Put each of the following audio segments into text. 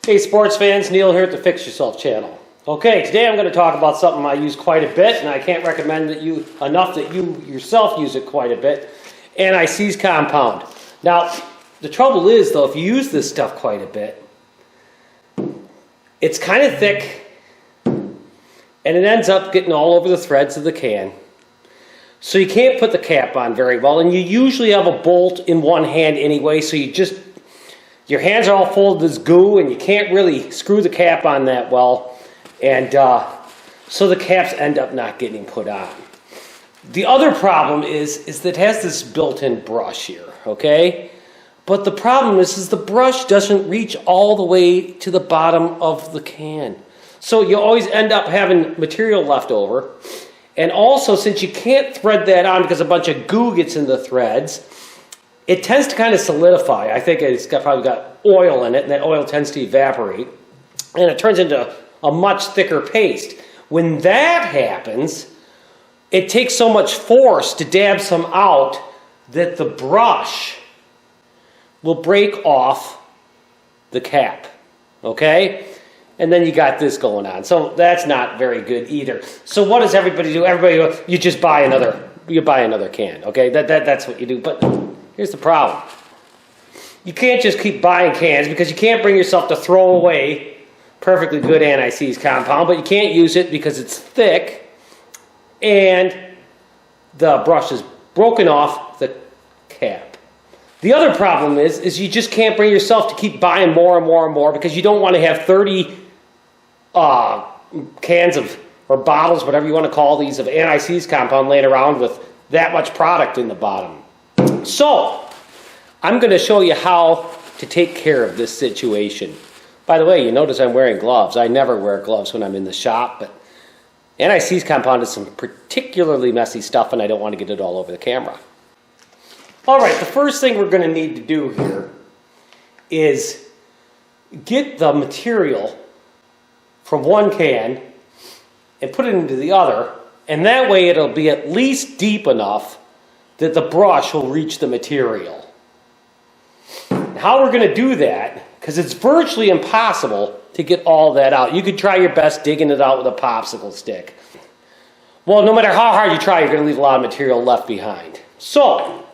Hey sports fans, Neil here at the Fix Yourself channel. Okay, today I'm going to talk about something I use quite a bit, and I can't recommend that you enough that you yourself use it quite a bit. Anti-seize compound. Now, the trouble is though, if you use this stuff quite a bit, it's kind of thick, and it ends up getting all over the threads of the can. So you can't put the cap on very well, and you usually have a bolt in one hand anyway, so your hands are all full of this goo, and you can't really screw the cap on that well, and so the caps end up not getting put on. The other problem is that it has this built-in brush here, okay? But the problem is the brush doesn't reach all the way to the bottom of the can. So you always end up having material left over. And also, since you can't thread that on because a bunch of goo gets in the threads, it tends to kind of solidify. I think it's probably got oil in it, and that oil tends to evaporate. And it turns into a much thicker paste. When that happens, it takes so much force to dab some out that the brush will break off the cap. Okay? And then you got this going on. So that's not very good either. So what does everybody do? You just buy another can. Okay? That's what you do. But here's the problem. You can't just keep buying cans because you can't bring yourself to throw away perfectly good anti-seize compound, but you can't use it because it's thick and the brush is broken off the cap. The other problem is you just can't bring yourself to keep buying more and more and more because you don't want to have 30 cans of, or bottles, whatever you want to call these, of anti-seize compound laying around with that much product in the bottom. So, I'm going to show you how to take care of this situation. By the way, you notice I'm wearing gloves. I never wear gloves when I'm in the shop, but anti-seize compound is some particularly messy stuff, and I don't want to get it all over the camera. All right, the first thing we're going to need to do here is get the material from one can and put it into the other, and that way it'll be at least deep enough that the brush will reach the material. How we're going to do that, because it's virtually impossible to get all that out. You could try your best digging it out with a popsicle stick. Well, no matter how hard you try, you're going to leave a lot of material left behind. So,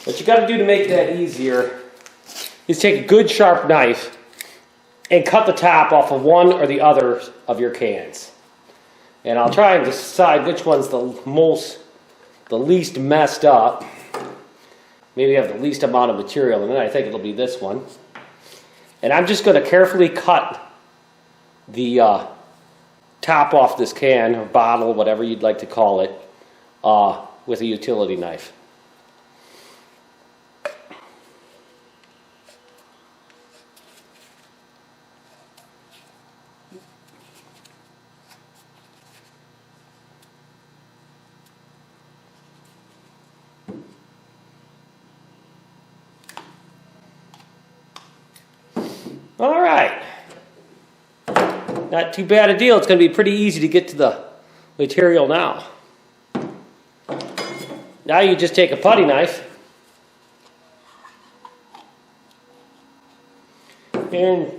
what you got to do to make that easier is take a good sharp knife and cut the top off of one or the other of your cans. And I'll try and decide which one's the least messed up. Maybe have the least amount of material in it. I think it'll be this one. And I'm just going to carefully cut the top off this can, or bottle, whatever you'd like to call it, with a utility knife. All right. Not too bad a deal. It's going to be pretty easy to get to the material now. Now you just take a putty knife and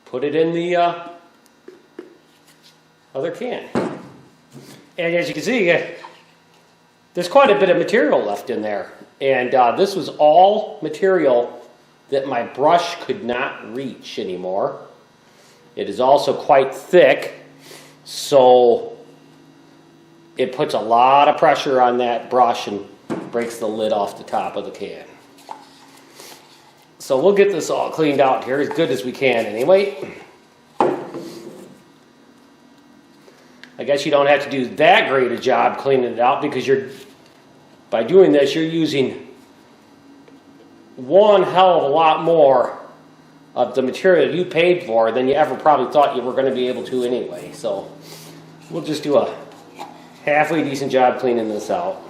put it in the other can. And as you can see, there's quite a bit of material left in there. And this was all material that my brush could not reach anymore. It is also quite thick, so it puts a lot of pressure on that brush and breaks the lid off the top of the can. So we'll get this all cleaned out here as good as we can anyway. I guess you don't have to do that great a job cleaning it out because by doing this you're using one hell of a lot more of the material you paid for than you ever probably thought you were going to be able to anyway. So we'll just do a halfway decent job cleaning this out.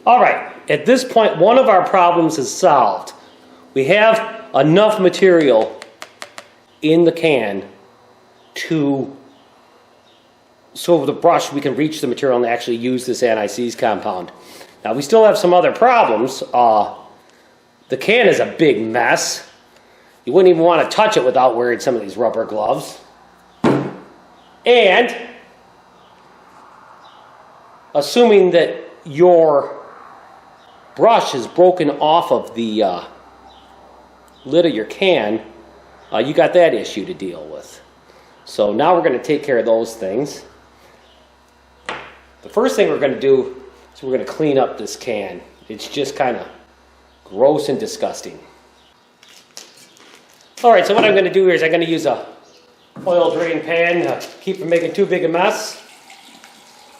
All right, at this point, one of our problems is solved. We have enough material in the can so with the brush we can reach the material and actually use this anti-seize compound. Now we still have some other problems. The can is a big mess. You wouldn't even want to touch it without wearing some of these rubber gloves. And assuming that your brush is broken off of the lid of your can, you got that issue to deal with. So now we're going to take care of those things. The first thing we're going to do is we're going to clean up this can. It's just kind of gross and disgusting. Alright, so what I'm going to do here is I'm going to use a oil drain pan to keep from making too big a mess.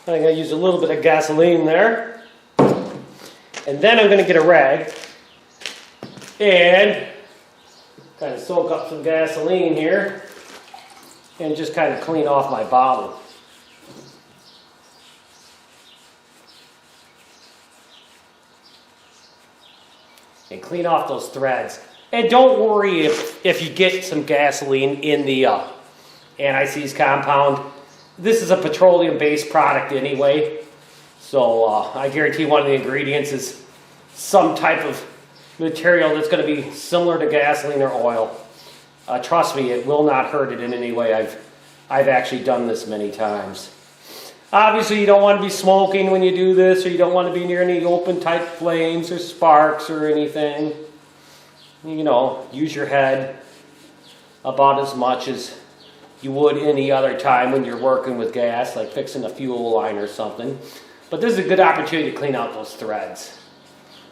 I'm going to use a little bit of gasoline there. And then I'm going to get a rag and kind of soak up some gasoline here and just kind of clean off my bottle. And clean off those threads. And don't worry if you get some gasoline in the anti-seize compound. This is a petroleum-based product anyway. So I guarantee one of the ingredients is some type of material that's going to be similar to gasoline or oil. Trust me, it will not hurt it in any way. I've actually done this many times. Obviously, you don't want to be smoking when you do this, or you don't want to be near any open type flames or sparks or anything. You know, use your head about as much as you would any other time when you're working with gas, like fixing a fuel line or something. But this is a good opportunity to clean out those threads.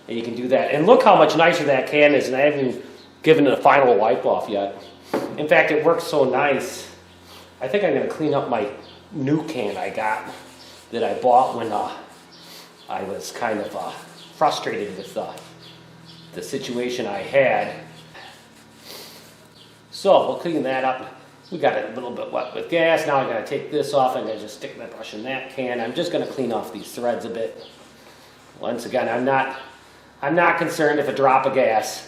And you can do that. And look how much nicer that can is, and I haven't even given it a final wipe off yet. In fact, it works so nice. I think I'm going to clean up my new can I got that I bought when I was kind of frustrated with the situation I had. So we'll clean that up. We got it a little bit wet with gas. Now I got to take this off. I'm going to just stick my brush in that can. I'm just going to clean off these threads a bit. Once again, I'm not concerned if a drop of gas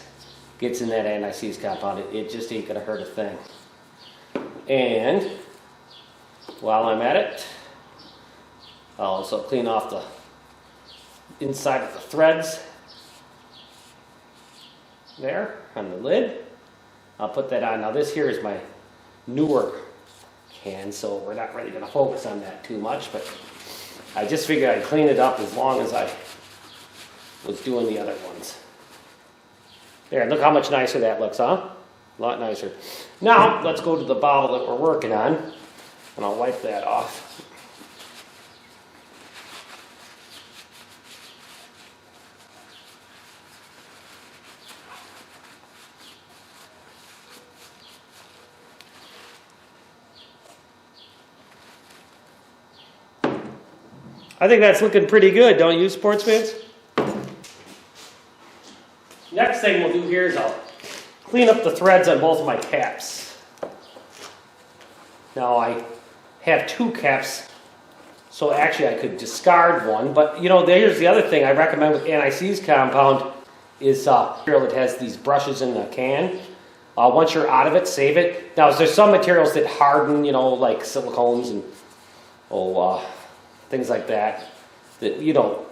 gets in that anti-seize compound. It just ain't going to hurt a thing. And while I'm at it, I'll also clean off the inside of the threads there on the lid. I'll put that on. Now this here is my newer can, so we're not really going to focus on that too much, but I just figured I'd clean it up as long as I was doing the other ones. There, look how much nicer that looks, huh? A lot nicer. Now, let's go to the bottle that we're working on, and I'll wipe that off. I think that's looking pretty good, don't you, sports fans? Next thing we'll do here is I'll clean up the threads on both of my caps. Now I have two caps, so actually I could discard one, but you know, here's the other thing I recommend with anti-seize compound is material that has these brushes in the can. Once you're out of it, save it. Now there's some materials that harden, you know, like silicones and things like that, that, you know,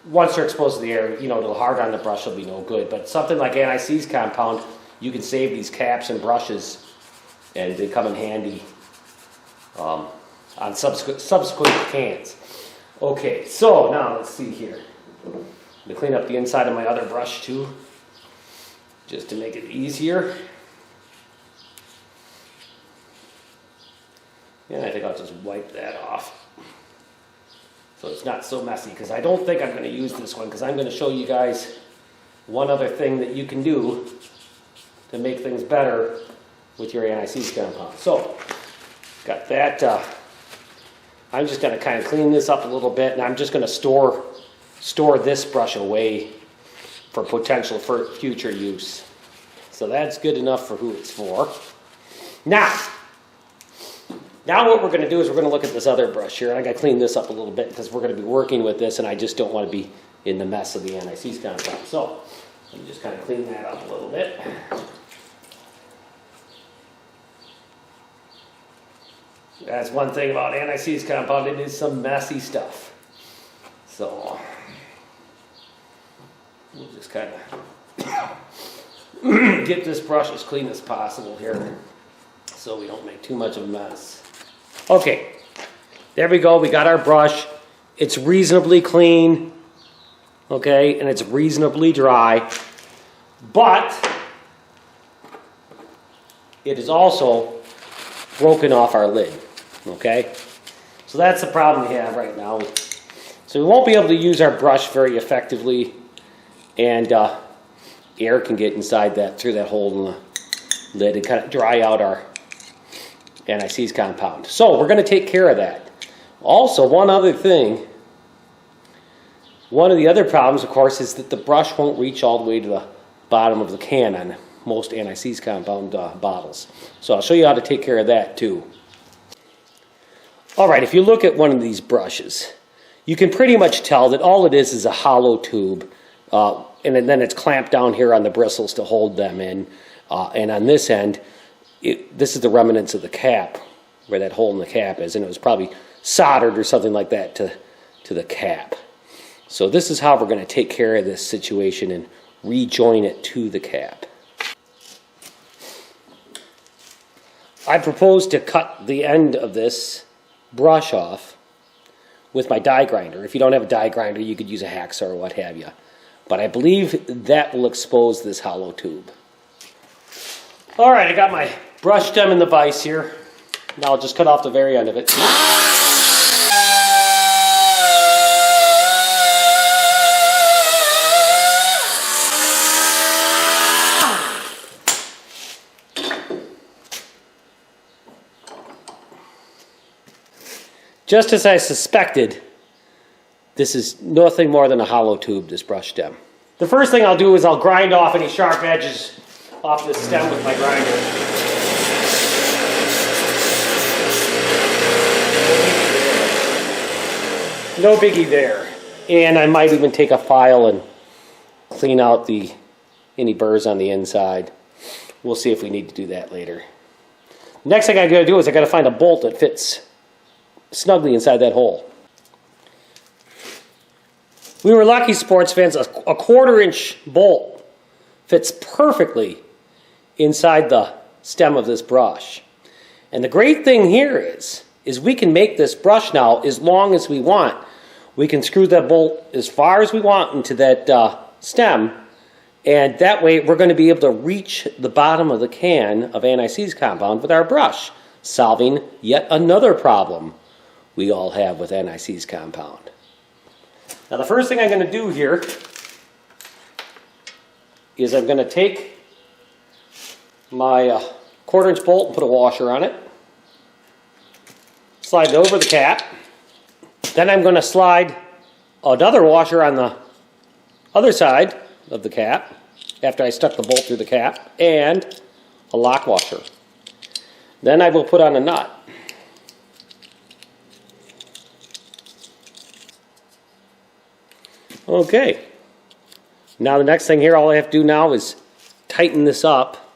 once they're exposed to the air, you know, it'll hard on the brush, will be no good. But something like anti-seize compound, you can save these caps and brushes, and they come in handy on subsequent cans. Okay, so now let's see here. I'm going to clean up the inside of my other brush too, just to make it easier. And I think I'll just wipe that off, so it's not so messy, because I don't think I'm going to use this one, because I'm going to show you guys one other thing that you can do to make things better with your anti-seize compound. So, got that. I'm just going to kind of clean this up a little bit, and I'm just going to store this brush away for potential for future use. So that's good enough for who it's for. Now what we're going to do is we're going to look at this other brush here. I got to clean this up a little bit because we're going to be working with this, and I just don't want to be in the mess of the anti-seize compound. So let me just kind of clean that up a little bit. That's one thing about anti-seize compound, it is some messy stuff. So we'll just kind of get this brush as clean as possible here so we don't make too much of a mess. Okay, there we go. We got our brush. It's reasonably clean, okay, and it's reasonably dry, but it is also broken off our lid, okay? So that's the problem we have right now. So we won't be able to use our brush very effectively, and air can get inside that, through that hole in the lid, and kind of dry out our anti-seize compound. So we're going to take care of that. Also, one other thing, one of the other problems, of course, is that the brush won't reach all the way to the bottom of the can on most anti-seize compound bottles. So I'll show you how to take care of that too. All right, if you look at one of these brushes, you can pretty much tell that all it is a hollow tube, and then it's clamped down here on the bristles to hold them in. And on this end, this is the remnants of the cap, where that hole in the cap is, and it was probably soldered or something like that to the cap. So this is how we're going to take care of this situation and rejoin it to the cap. I propose to cut the end of this brush off with my die grinder. If you don't have a die grinder, you could use a hacksaw or what have you. But I believe that will expose this hollow tube. All right, I got my brush stem in the vise here. Now I'll just cut off the very end of it. Just as I suspected, this is nothing more than a hollow tube, this brush stem. The first thing I'll do is I'll grind off any sharp edges off this stem with my grinder. No biggie there. And I might even take a file and clean out any burrs on the inside. We'll see if we need to do that later. Next thing I gotta do is I gotta find a bolt that fits snugly inside that hole. We were lucky, sports fans, a 1/4-inch bolt fits perfectly inside the stem of this brush. And the great thing here is we can make this brush now as long as we want. We can screw that bolt as far as we want into that stem, and that way we're going to be able to reach the bottom of the can of anti-seize compound with our brush, solving yet another problem we all have with anti-seize compound. Now the first thing I'm going to do here is I'm going to take my 1/4-inch bolt and put a washer on it. Slide it over the cap. Then I'm going to slide another washer on the other side of the cap after I stuck the bolt through the cap, and a lock washer. Then I will put on a nut. Okay, now the next thing here, all I have to do now is tighten this up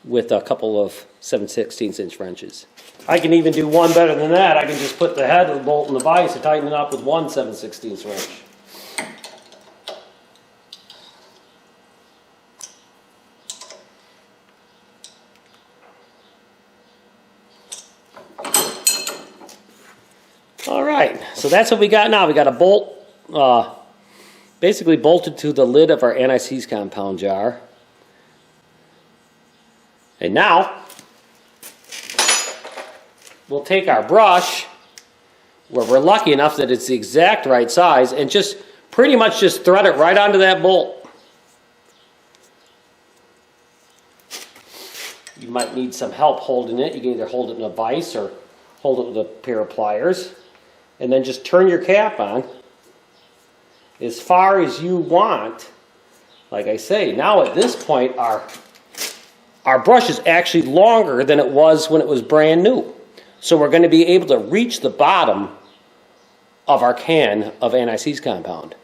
with a couple of 7/16" wrenches. I can even do one better than that. I can just put the head of the bolt in the vise and tighten it up with one 7/16" wrench. All right, so that's what we got now. We got a bolt basically bolted to the lid of our anti-seize compound jar. And now we'll take our brush, where we're lucky enough that it's the exact right size, and just pretty much just thread it right onto that bolt. You might need some help holding it. You can either hold it in a vise or hold it with a pair of pliers, and then just turn your cap on as far as you want. Like I say, now at this point our brush is actually longer than it was when it was brand new. So we're going to be able to reach the bottom of our can of anti-seize compound.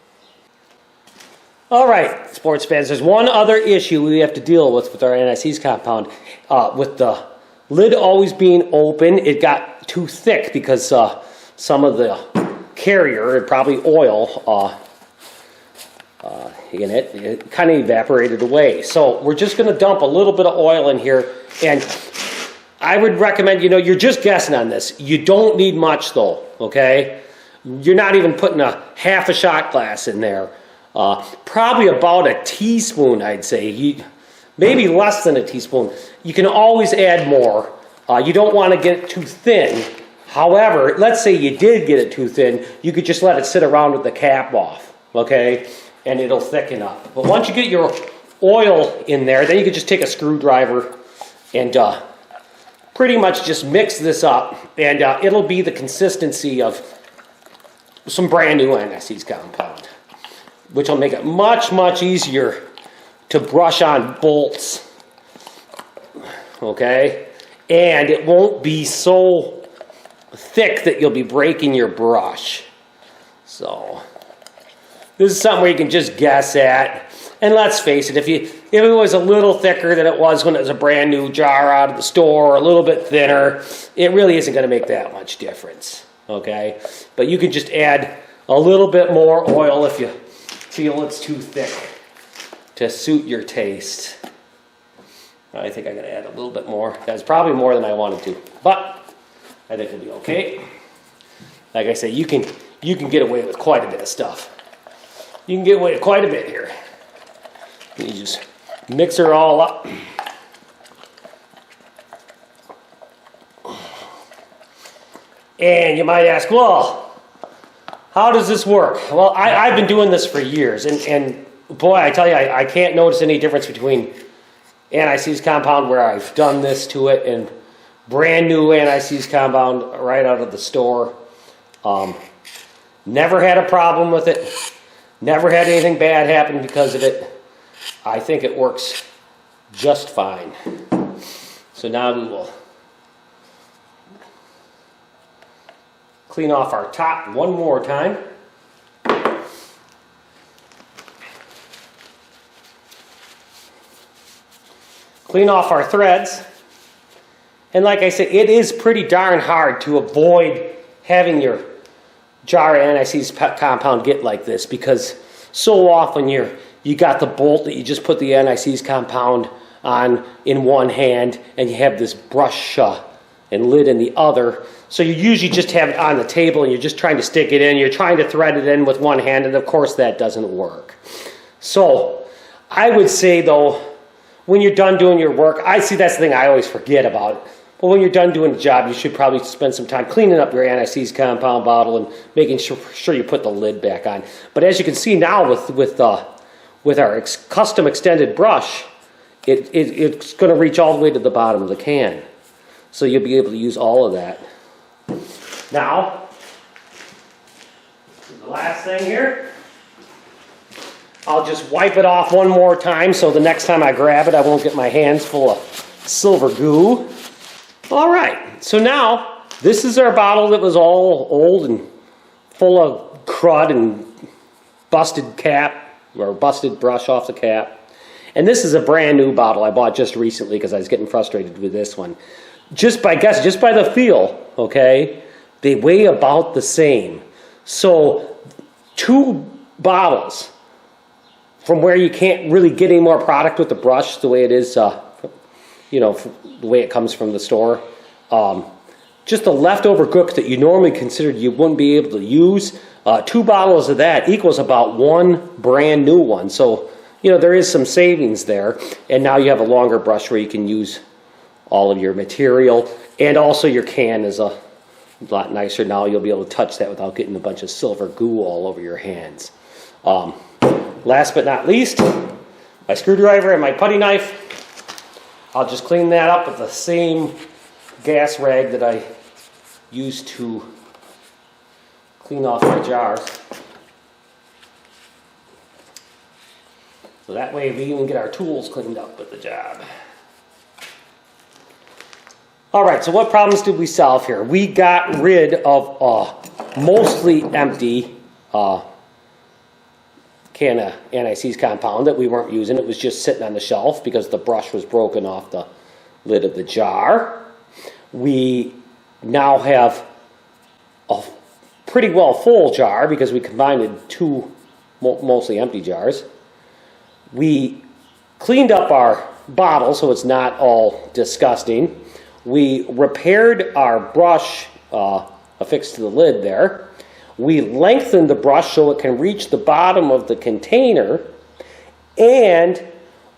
All right, sports fans, there's one other issue we have to deal with our anti-seize compound. With the lid always being open, it got too thick because some of the carrier, and probably oil in it kind of evaporated away. So we're just going to dump a little bit of oil in here, and I would recommend, you're just guessing on this. You don't need much though, okay? You're not even putting a half a shot glass in there. Probably about a teaspoon, I'd say. Maybe less than a teaspoon. You can always add more. You don't want to get it too thin. However, let's say you did get it too thin, you could just let it sit around with the cap off, okay? And it'll thicken up. But once you get your oil in there, then you can just take a screwdriver and pretty much just mix this up, and it'll be the consistency of some brand new anti-seize compound, which will make it much, much easier to brush on bolts, okay? And it won't be so thick that you'll be breaking your brush. So this is something where you can just guess at. And let's face it, if it was a little thicker than it was when it was a brand new jar out of the store, or a little bit thinner, it really isn't going to make that much difference, okay? But you can just add a little bit more oil if you feel it's too thick to suit your taste. I think I'm going to add a little bit more. That's probably more than I wanted to, but I think it'll be okay. Like I say, you can get away with quite a bit of stuff. You can get away with quite a bit here. You just mix her all up. And you might ask, well, how does this work? Well, I've been doing this for years, and boy, I tell you, I can't notice any difference between anti-seize compound where I've done this to it and brand new anti-seize compound right out of the store. Never had a problem with it. Never had anything bad happen because of it. I think it works just fine. So now we will clean off our top one more time. Clean off our threads. And like I said, it is pretty darn hard to avoid having your jar anti-seize compound get like this, because so often you got the bolt that you just put the anti-seize compound on in one hand, and you have this brush and lid in the other. So you usually just have it on the table and you're just trying to stick it in. You're trying to thread it in with one hand, and of course that doesn't work. So I would say though, when you're done doing your work, that's the thing I always forget about. But when you're done doing the job, you should probably spend some time cleaning up your anti-seize compound bottle and making sure you put the lid back on. But as you can see now with our custom extended brush, it's going to reach all the way to the bottom of the can. So you'll be able to use all of that. Now, the last thing here, I'll just wipe it off one more time so the next time I grab it, I won't get my hands full of silver goo. All right, so now this is our bottle that was all old and full of crud and busted cap, or busted brush off the cap. And this is a brand new bottle I bought just recently because I was getting frustrated with this one. Just by the feel, okay, they weigh about the same. So 2 bottles from where you can't really get any more product with the brush the way it is, the way it comes from the store. Just the leftover gook that you normally considered you wouldn't be able to use, 2 bottles of that equals about 1 brand new one. So, there is some savings there. And now you have a longer brush where you can use all of your material. And also your can is a lot nicer now. You'll be able to touch that without getting a bunch of silver goo all over your hands. Last but not least, my screwdriver and my putty knife. I'll just clean that up with the same gas rag that I used to clean off my jars. So that way we even get our tools cleaned up with the job. Alright, so what problems did we solve here? We got rid of mostly empty can of anti-seize compound that we weren't using. It was just sitting on the shelf because the brush was broken off the lid of the jar. We now have a pretty well full jar because we combined two mostly empty jars. We cleaned up our bottle so it's not all disgusting. We repaired our brush affixed to the lid there. We lengthened the brush so it can reach the bottom of the container, and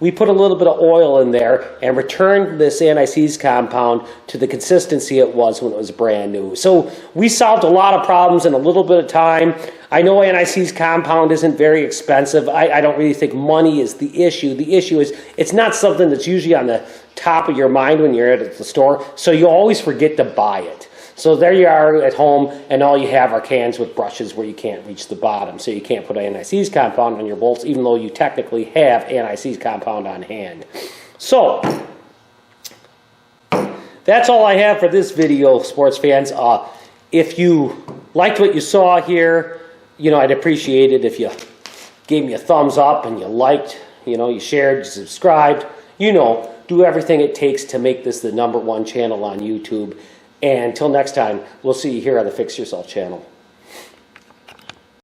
we put a little bit of oil in there and returned this anti-seize compound to the consistency it was when it was brand new. So we solved a lot of problems in a little bit of time. I know anti-seize compound isn't very expensive. I don't really think money is the issue. The issue is it's not something that's usually on the top of your mind when you're at the store, so you always forget to buy it. So there you are at home, and all you have are cans with brushes where you can't reach the bottom. So you can't put anti-seize compound on your bolts, even though you technically have anti-seize compound on hand. So that's all I have for this video, sports fans. If you liked what you saw here, I'd appreciate it if you gave me a thumbs up and you liked, you shared, you subscribed. Do everything it takes to make this the #1 channel on YouTube. And until next time, we'll see you here on the Fix Yourself channel.